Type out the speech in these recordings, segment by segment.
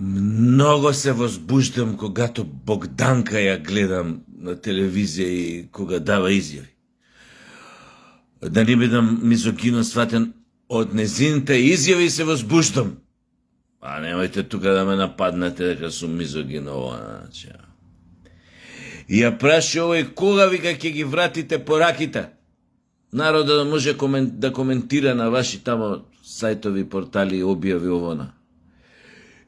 Многу се возбуждам когато Богданка ја гледам на телевизија и кога дава изјави. Да не бидам мизогино сватен, од незините изјави се возбуждам. А немојте тука да ме нападнете дека сум мизогино. И ја праши овој кога вика ќе ги вратите пораките. Народот да може да коментира на ваши тамо сајтови, портали, објави овона.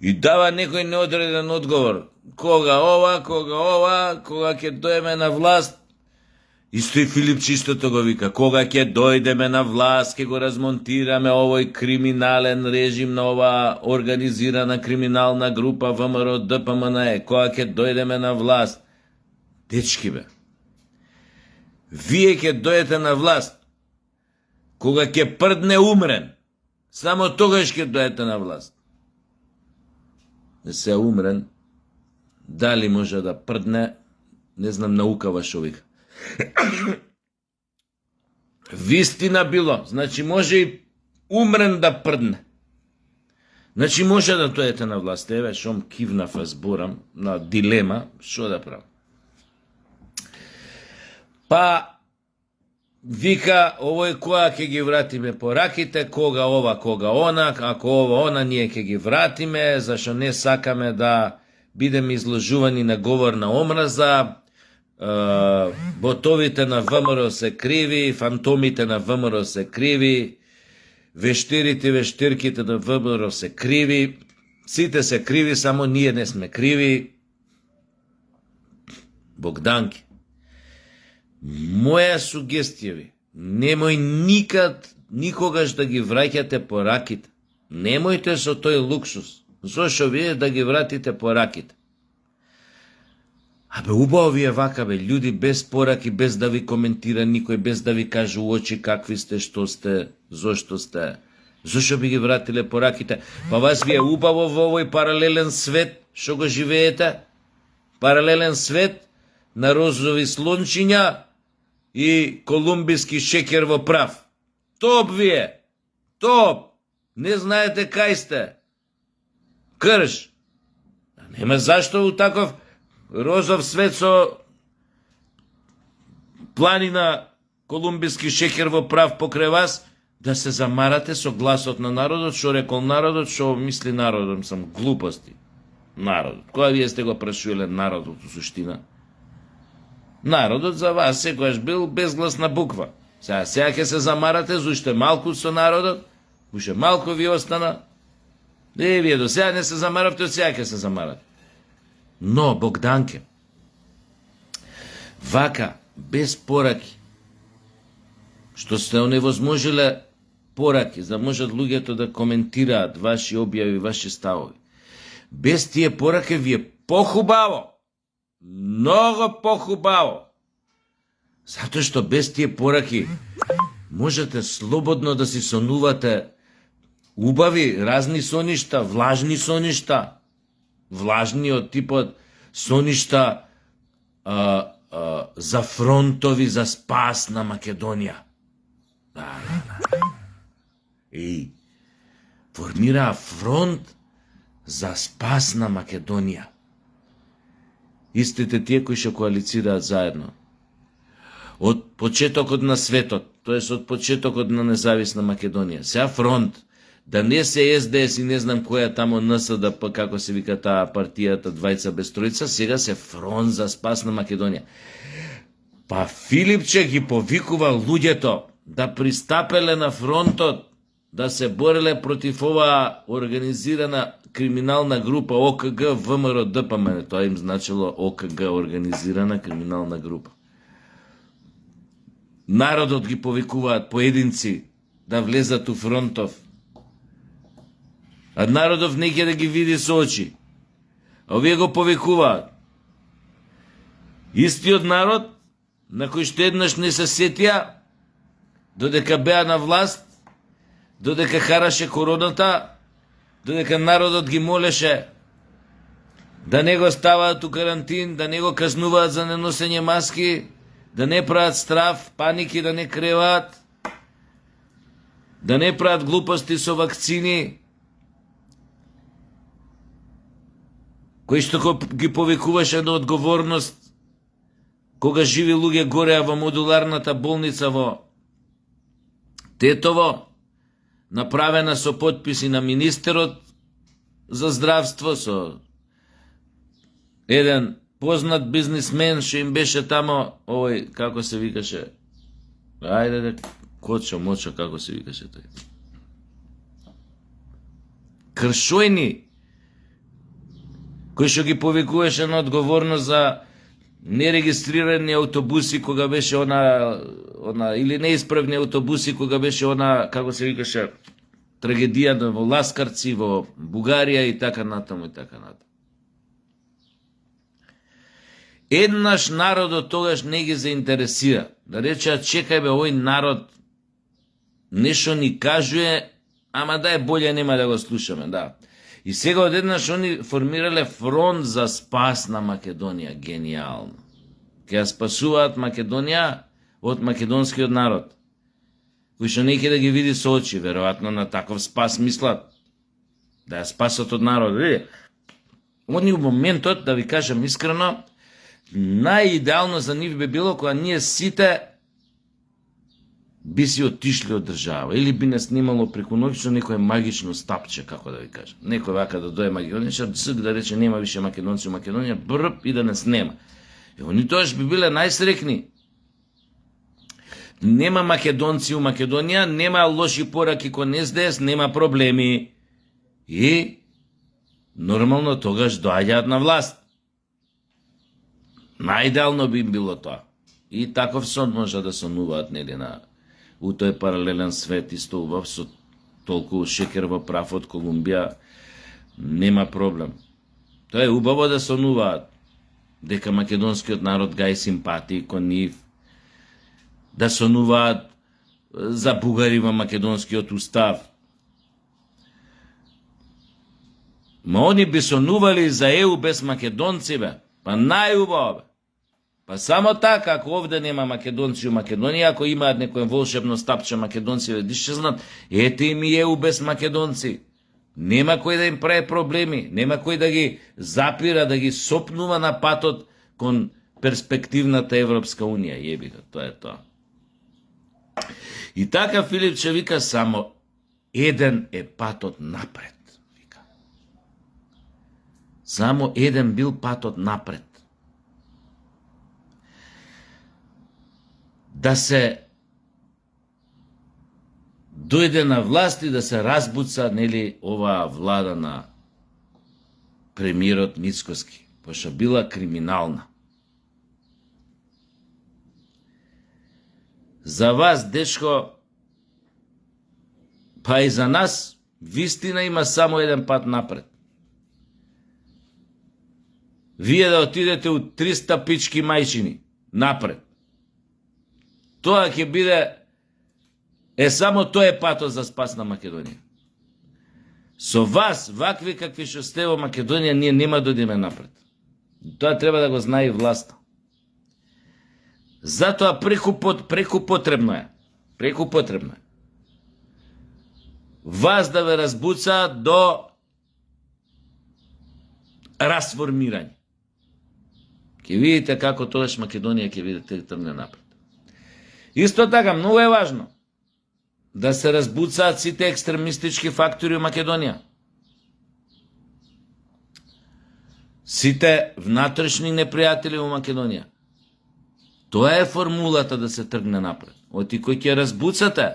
И дава некој неодреден одговор. Кога ова, кога ќе дојдеме на власт. Исто и Филип чистото го вика. Кога ќе дојдеме на власт, ќе го размонтираме овој криминален режим на ова организирана криминална група ВМРО ДПМНЕ. Кога ќе дојдеме на власт. Дечки бе. Вие ќе дојдете на власт. Кога ќе прдне умрен. Само тогаш ќе дојдете на власт. Не се умрен, дали може да прдне, не знам наукава шо вика. Вистина било, значи може и умрен да прдне. Значи може да дојдете на власт. Еве, шом кивнав зборам на дилема, шо да правам. Па, вика, овој која ќе ги вратиме пораките, кога ова, кога она, ако ова, она, ние ќе ги вратиме, зашо не сакаме да бидеме изложувани на говор на омраза, ботовите на ВМРО се криви, фантомите на ВМРО се криви, вештирите и вештирките на ВМРО се криви, сите се криви, само ние не сме криви. Богданки. Моја сугестија ви, немој никогаш да ги враќате пораките. Немојте со тој луксус. Зошо вие да ги вратите пораките? Абе, убаво ви е вака, бе, луѓе без пораки, без да ви коментира никој, без да ви каже у очи какви сте, што сте, зошто сте. Зошо би ги вратиле пораките? Па вас ви е убаво во овој паралелен свет, што го живеете? Паралелен свет на розови слончиња и колумбиски шекер во прав. Топ вие! Топ! Не знаете кај сте. Крш! Нема зашто у таков розов свет со планина колумбиски шекер во прав покрај вас да се замарате со гласот на народот, што рекол народот, што мисли народот, сам глупости. Народот. Која вие сте го прашувале народот у суштина? Народот за вас секојаш бил безгласна буква. Сега ќе се замарате, зашто малку со народот, уште малку ви остана. Вие до сега не се замаравте, од сега ќе се замарате. Но, Богданке, вака, без пораки, што сте оневозможиле пораки, за да можат луѓето да коментираат ваши објави, ваши ставови. Без тие пораки ви е похубаво. Много похубаво. Затоа што без тие пораки можете слободно да си сонувате убави, разни соништа, влажни соништа. Влажни од типот соништа за фронтови за спас на Македонија. Да. И формираа фронт за спас на Македонија. Истите тие кои што коалицираат заедно. Од почетокот на светот, тоест од почетокот на независна Македонија. Сега фронт, да не се СДС и не знам која тамо НСДП, како се вика таа партијата двајца без тројца, сега се фронт за спас на Македонија. Па Филипче ги повикува луѓето да пристапеле на фронтот, да се бореле против оваа организирана криминална група ОКГ ВМРО ДПМН. Тоа им значило ОКГ, организирана криминална група. Народот ги повикуваат поединци да влезат у фронтов. А народов не ќе да ги види со очи. А овие го повикуваат. Истиот народ, на кој што еднаш не се сетија, додека беа на власт, додека хараше короната, додека народот ги молеше да не го ставаат у карантин, да не го казнуваат за неносење маски, да не прават страф, паники, да не креваат, да не прават глупости со вакцини. кој што ги повикуваше на одговорност кога живи луѓе гореа во модуларната болница во Тетово, направена со потписи на министерот за здравство, со еден познат бизнисмен што им беше тамо, овој, како се викаше, ајде, Кочо, Мочо, како се викаше тој. Кршојни, кој што ги повикуваше на одговорност за нерегистрирани автобуси кога беше она или неисправни автобуси кога беше она, како се викаше, трагедијата во Ласкарци, во Бугарија и така натаму и така натаму. Еднаш народот тогаш не ги заинтересира. Да речеа, чекај бе, овој народ нешто ни кажуе, ама дај болje нема да го слушаме, да. И сега одеднаш они формирале фронт за спас на Македонија. Генијално. Ке ја спасуваат Македонија од македонскиот народ. Кој што не ќе да ги види со очи, веројатно на таков спас мислат. Да ја спасат од народ. Они у моментот, да ви кажам искрено, најидеално за нив би било кога ние сите би си отишли од држава или би не снимало преку ноќ некој магично стапче, како да ви кажам. Некој вака да дое магионичар, да рече нема више македонци у Македонија, брп и да не снема. И они тоаш би биле најсрекни. Нема македонци у Македонија, нема лоши пораки кон СДС, нема проблеми. И нормално тогаш доаѓаат на власт. Најидеално би им било тоа. И таков сон може да сонуваат, нели, у тој паралелен свет, исто убав, со толку шекер во прав од Колумбија, нема проблем. Тоа е убаво да сонуваат, дека македонскиот народ гај симпатии кон нив, да сонуваат за бугари во македонскиот устав. Ма они би сонували за ЕУ без македонци, бе. Па најубаво, бе. Па само така, ако овде нема македонци у Македонија, ако имаат некој волшебно стапче македонци да исчезнат, ете им и ЕУ без македонци. Нема кој да им прави проблеми, нема кој да ги запира, да ги сопнува на патот кон перспективната Европска Унија. Јебига, тоа е тоа. И така Филипче вика, само еден е патот напред. Вика. Само еден бил патот напред. Да се дојде на власт и да се разбуца, нели, оваа влада на премиерот Мицкоски, пошто била криминална. За вас, дечко, па и за нас, вистина има само еден пат напред. Вие да отидете у 300 пички мајчини напред. Тоа ќе биде, само тој е патот за спас на Македонија. Со вас, вакви какви што сте во Македонија, ние нема да одиме напред. Тоа треба да го знае и власта. Затоа преку потребно е. Преку потребно е. Вас да ве разбуцаат до расформирање. Ќе видите како тогаш Македонија ќе видите тргне напред. Исто така, многу е важно да се разбуцаат сите екстремистички фактори у Македонија. Сите внатрешни непријатели у Македонија. Тоа е формулата да се тргне напред. Оти кој ќе разбуцате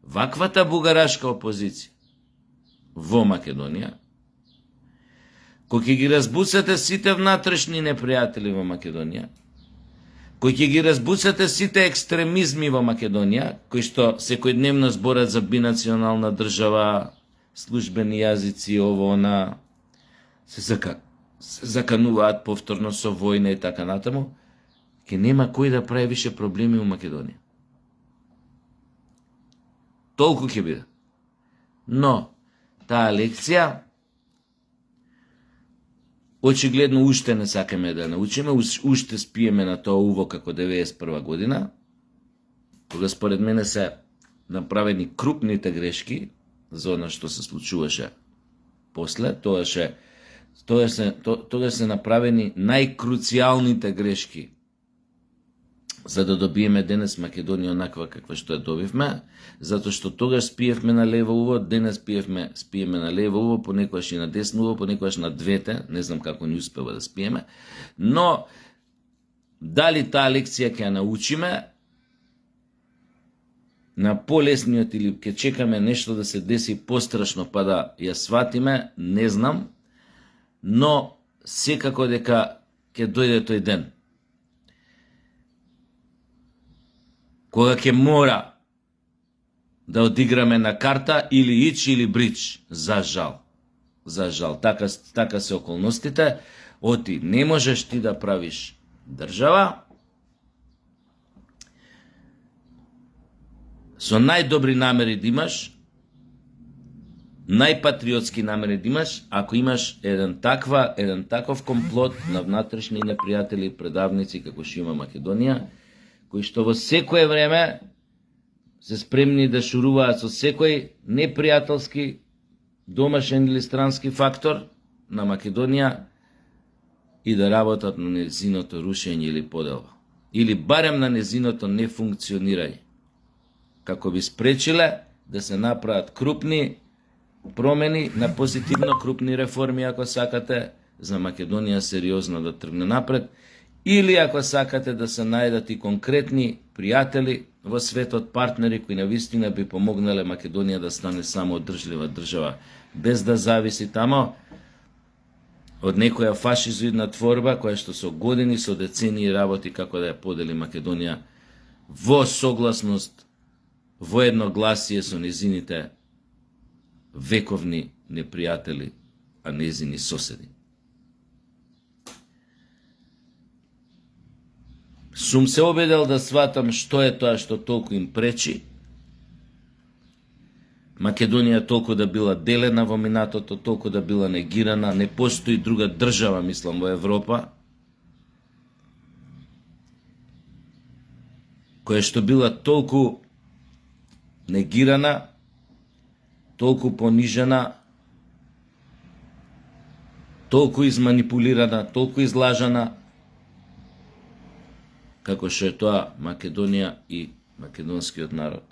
ваквата бугарашка опозиција во Македонија, кој ќе ги разбуцате сите внатрешни непријатели во Македонија, кој ќе ги разбуцате сите екстремизми во Македонија, кои што секојдневно зборат за бинационална држава, службени јазици, ово, она, се закануваат повторно со војна и така натаму, ќе нема кој да прави више проблеми у Македонија. Толку ќе биде. Но, таа лекција, очигледно уште не сакаме да научиме, уште спиеме на тоа уво како 91 година, кога според мене се направени крупните грешки за она што се случуваше после, Тогаш се направени најкруцијалните грешки за да добиеме денес Македонија онаква каква што ја добивме, затоа што тогаш спиевме на лево уво, денес спиеме на лево уво, понекогаш и на десно уво, понекогаш на двете, не знам како ни успева да спиеме, но дали таа лекција ќе ја научиме, на полесниот или ќе чекаме нешто да се деси пострашно па да ја сватиме, не знам, но секако дека ќе дојде тој ден. Кога ќе мора да одиграме на карта или ич или брич, за жал. За жал, така се околностите, оти не можеш ти да правиш држава, со најдобри намери да имаш, најпатриотски намери да имаш, ако имаш еден таков комплот на внатрешни непријатели и предавници како што има Македонија, кои што во секое време се спремни да шуруваат со секој непријателски домашен или странски фактор на Македонија и да работат на незиното рушење или поделба. Или барем на незиното нефункционирање, како би спречиле да се направат крупни промени на позитивно, крупни реформи, ако сакате, за Македонија сериозно да тргне напред, или ако сакате да се најдат и конкретни пријатели во светот, партнери кои навистина би помогнале Македонија да стане самоодржлива држава, без да зависи тамо од некоја фашизоидна творба која што со години, со децении работи како да ја подели Македонија во согласност, во едногласие со незините вековни непријатели, а незини соседи. Сум се обидел да сватам што е тоа што толку им пречи. Македонија толку да била делена во минатото, толку да била негирана, не постои друга држава, мислам, во Европа, која што била толку негирана, толку понижена, толку изманипулирана, толку излажана, како што е тоа Македонија и македонскиот народ.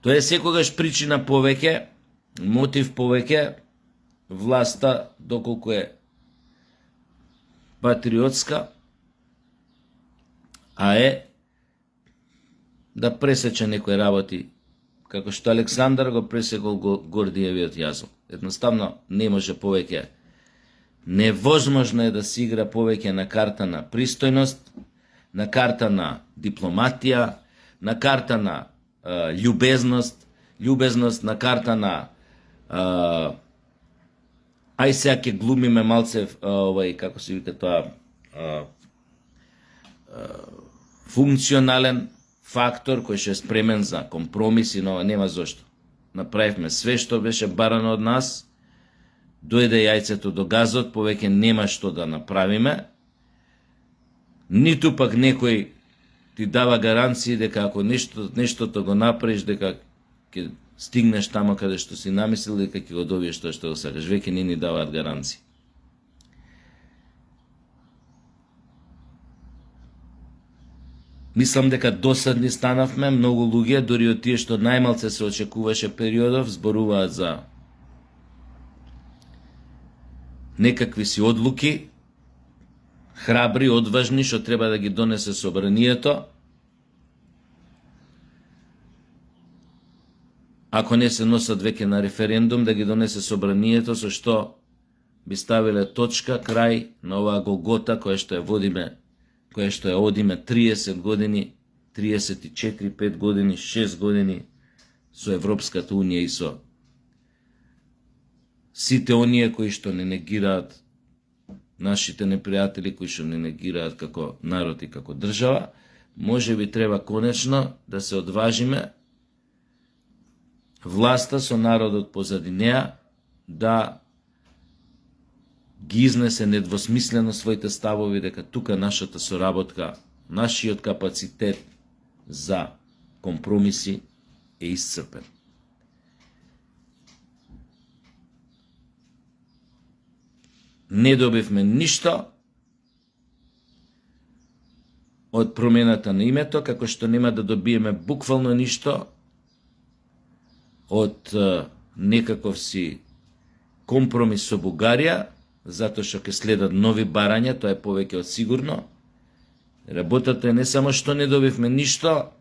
Тоа е секогаш причина повеќе, мотив повеќе, власта, доколку е патриотска, а е да пресече некои работи, како што Александар го пресекол Гордиевиот јазок. Едноставно не може повеќе. Невозможно е да се игра повеќе на карта на пристојност, на карта на дипломатија, на карта на љубезност, на карта на ај сега ќе глумиме малце како се вика тоа функционален фактор кој ќе е спремен за компромиси, но нема зошто. Направивме све што беше барано од нас, дојде јајцето до газот, повеќе нема што да направиме, ниту пак некој ти дава гаранции дека ако нештото го направиш, дека ќе стигнеш тамо каде што си намислил, дека ќе го добиеш тоа што го сакаш. Веќе не ни даваат гаранции. Мислам дека досадни станавме, многу луѓе, дури од тие што најмалце се очекуваше периодов, зборуваат за некакви си одлуки, храбри, одважни, што треба да ги донесе собранието. Ако не се носат веќе на референдум, да ги донесе собранието, со што би ставиле точка, крај на оваа голгота која што ја одиме 30 години, 34, 5 години, 6 години со Европската Унија и со сите оние кои што не негираат, нашите непријатели кои што не негираат како народ и како држава. Може би треба конечно да се одважиме, власта со народот позади неа, да ги изнесе недвосмислено своите ставови дека тука нашата соработка, нашиот капацитет за компромиси е исцрпен. не добивме ништо од промената на името, како што нема да добиеме буквално ништо од некаков си компромис со Бугарија, затоа што ќе следат нови барања, тоа е повеќе од сигурно. Работата е не само што не добивме ништо,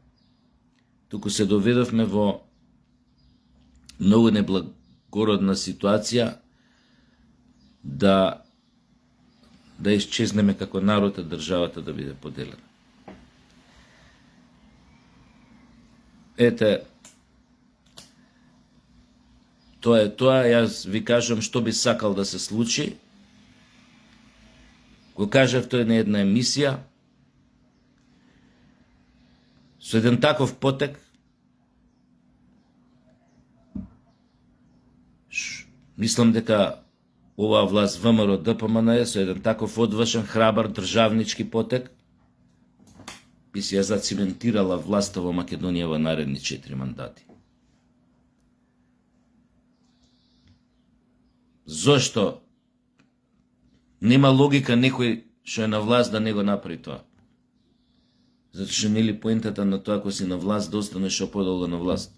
туку се доведовме во многу неблагородна ситуација да исчезнеме како народ, а државата да биде поделена. Ете, тоа е тоа, јас ви кажам што би сакал да се случи. Го кажав тој на една емисија, со еден таков потек, мислам дека оваа власт ВМРО ДПМН со еден таков одвашен, храбар, државнички потек, би си ја зациментирала власта во Македонија во наредни 4 мандати. Зошто нема логика некој што е на власт да не го направи тоа? Затоа што нели поентата на тоа ако си на власт да останеш што подолго на власт.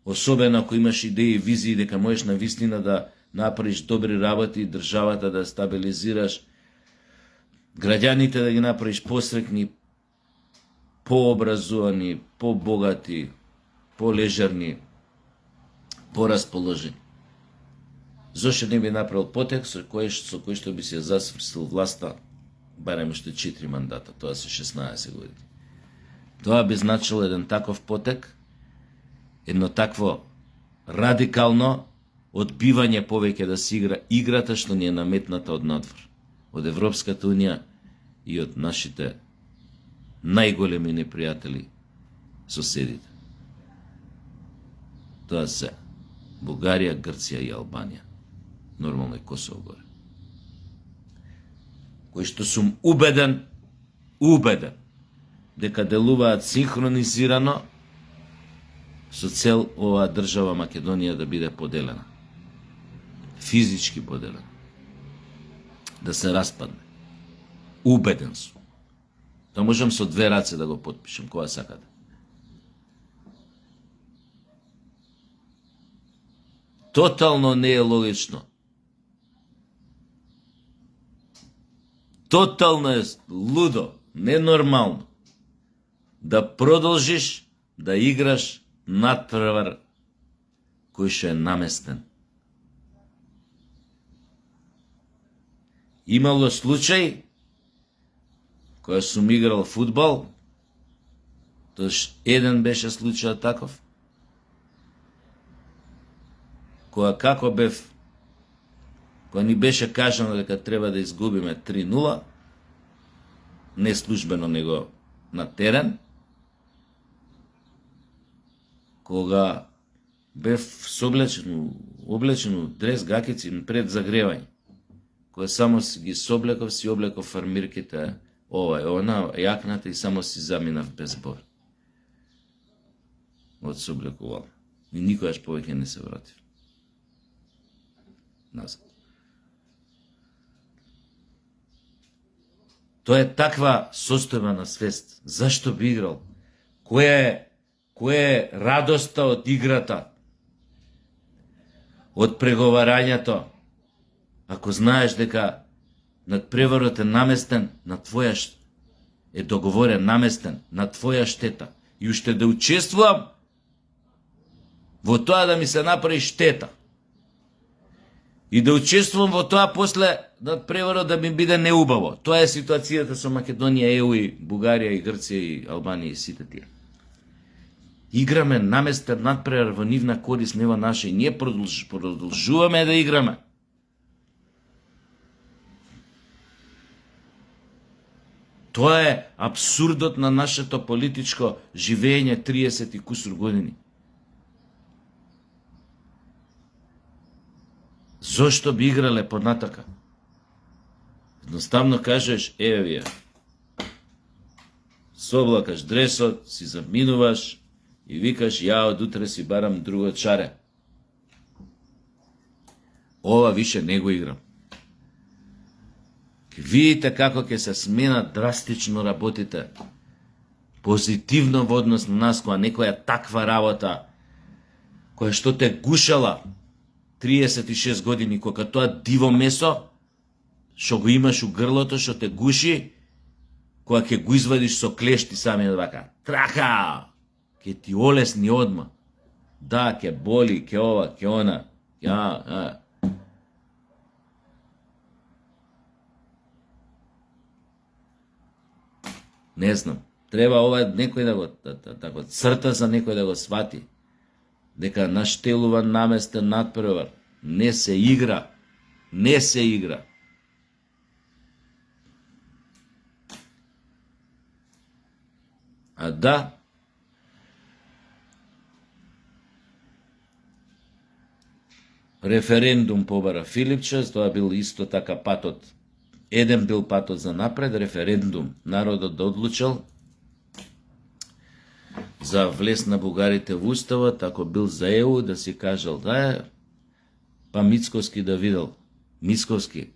Особено ако имаш идеи и визии дека можеш на вистина да направиш добри работи и државата да стабилизираш, граѓаните да ги направиш посрекни, пообразувани, побогати, полежерни, порасположени. Зошто не би направил потек со кој што би се засврстил власта барем уште 4 мандата, тоа се 16 години. Тоа би значило еден таков потек, едно такво радикално одбивање повеќе да се игра играта што ни е наметната од надвор, од Европската Унија и од нашите најголеми непријатели, соседите. Тоа се Бугарија, Грција и Албанија. Нормално и Косово горе. Кои што сум убеден дека делуваат синхронизирано со цел оваа држава Македонија да биде поделена. Физички поделена. Да се распадне. Убеден сум. Тоа можам со 2 раце да го потпишем, кога сакате. Тотално не е логично. Тотално е лудо, ненормално да продолжиш да играш надпревар кој што е наместен. Имало случај кога сум играл фудбал, тоаш еден беше случај таков, кога ни беше кажано дека треба да изгубиме 3-0, не службено, него на терен, кога бев облечен дрес, гакици пред загревање, кога само ги соблеков, си облеков фармирките, она, јакната и само си заминав без збор. Од соблекувал. И никогаш повеќе не се вратив назад. Тоа е таква состојба на свест. Зашто би играл? Која е радоста од играта? Од преговарањето? Ако знаеш дека надпреварот е наместен на твоја е договорен, наместен на твоја штета и уште да учествувам во тоа да ми се направи штета и да учествувам во тоа после надпреварот да ми биде неубаво. Тоа е ситуацијата со Македонија, ЕУ и Бугарија и Грција и Албанија и сите тие. Играме наместен надпревар во нивна корис, не во наша, и ние продолжуваме да играме. Тоа е абсурдот на нашето политичко живење 30 и кусур години. Зошто би играле понатака? Едноставно кажеш, еве вие, соблакаш дресот, си заминуваш и викаш, ја од утре си барам друго чаре. Ова више не го играм. видите како ќе се сменат драстично работите. Позитивно во однос на нас, која некоја таква работа, која што те гушала 36 години, кога тоа диво месо, што го имаш у грлото, што те гуши, кога ќе го извадиш со клешти сами вака. Трака! Ќе ти олесни одма. Да, ќе боли, ќе ова, ќе она. Не знам. Треба ова некој да го црта за некој да го свати. Дека наштелува наместен надпревар. Не се игра. Не се игра. А да, референдум побара Филипче, тоа бил исто така патот. Еден бил патот за напред, референдум. Народот да одлучил за влез на бугарите во уставот, ако бил за ЕУ, да си кажал да, па Мицковски да видел. Мицковски,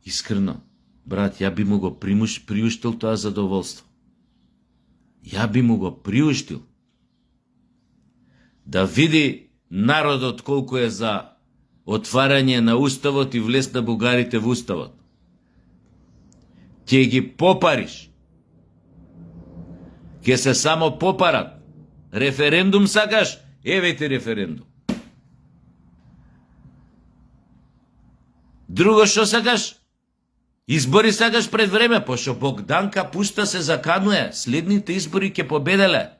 искрено, брат, ја би му го приуштил тоа задоволство. Ја би му го приуштил. Да види народот колку е за отварање на уставот и влез на бугарите во уставот. Ќе ги попариш. Ќе се само попарат. Референдум сакаш? Еве ти референдум. Друго што сакаш? Избори сакаш пред време, пошто Богданка пуста се закануе. Следните избори ќе победеле.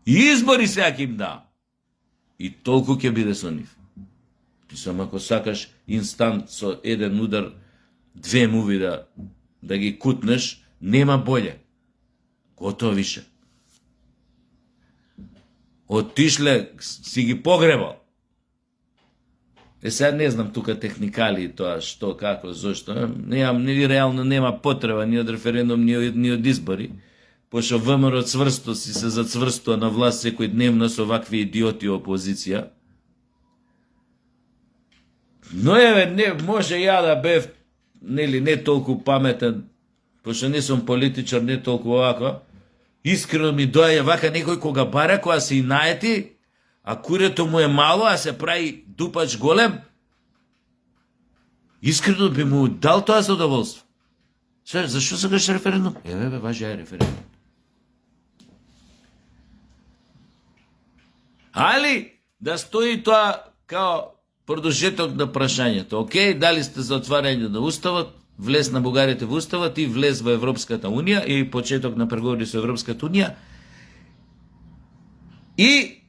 И избори сега ќе им да. И толку ќе биде со нив. Ти само ако сакаш инстант со еден удар, две муви да ги кутнеш, нема боле. Готово више. Отишле, си ги погребал. Сега не знам тука техникали тоа, што, како, зошто. Реално нема потреба ни од референдум, ни од избори. Пошто ВМРО цврсто си се зацврстува на власт секој дневно со вакви идиоти опозиција. Но еве, не, може ја да бев, нели, не толку паметен, пошто не сум политичар, не толку овако. Искрено ми доаѓа вака некој кога бара, кога се и наети, а курето му е мало, а се прави дупач голем. Искрено би му дал тоа задоволство. Зашто сакаш референдум? Еве, важи е референдум. Али да стои тоа као продолжеток на прашањето. Океј, дали сте за отварање на уставот, влез на бугарите во уставот и влез во Европската унија и почеток на преговори со Европската унија. И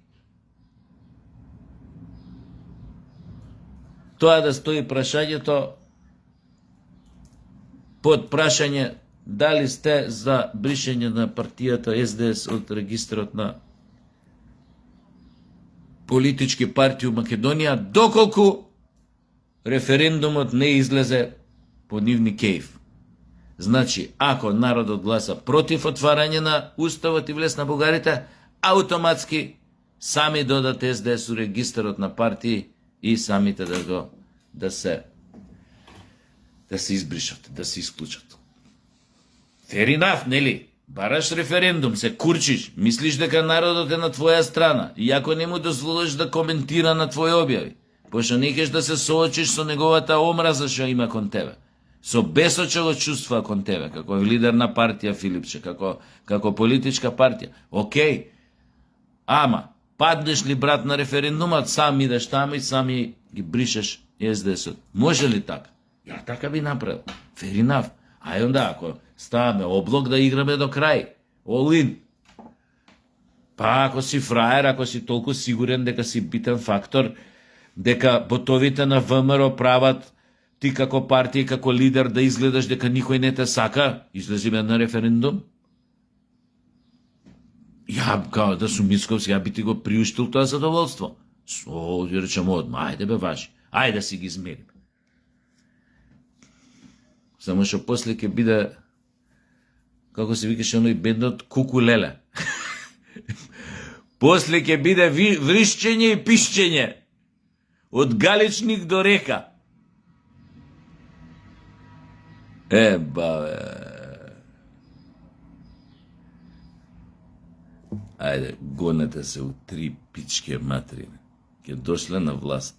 тоа да стои прашањето под прашање дали сте за бришење на партијата СДС од регистрот на политички партии у Македонија, доколку референдумот не излезе по нивни кејф. Значи, ако народот гласа против отварање на уставот и влез на бугарите, автоматски сами додат СДС у регистрот на партии и самите да се избришат, да се исклучат. Fair enough, нели? Бараш референдум, се курчиш, мислиш дека народот е на твоја страна, иако не му дозволиш да коментира на твои објави, пошто не кеш да се соочиш со неговата омраза што има кон тебе. Со бесот што го чувствува кон тебе, како лидер на партија Филипче, како политичка партија. Океј, ама, паднеш ли брат на референдумот, сам идеш таму и сами ги бришеш СДС-от. Може ли така? Ја така би направил. Fair enough. Ај онда, ако ставаме облок, да играме до крај. All in. Па ако си фраер, ако си толку сигурен дека си битен фактор, дека ботовите на ВМРО прават ти како партија, како лидер да изгледаш дека никој не те сака, излезиме на референдум. Ја, као да сум Мицковски, ја би ти го приуштил тоа задоволство. Ја речем одма, ајде бе важи, ајде да си ги измерим. Само што после ќе биде, како се викаше оној бендот, кукулеле. После ќе биде вришчење и пишчење. Од Галичник до река. Бабе. Ајде, гонете се у 3 пичке материни. Ке дошле на власт.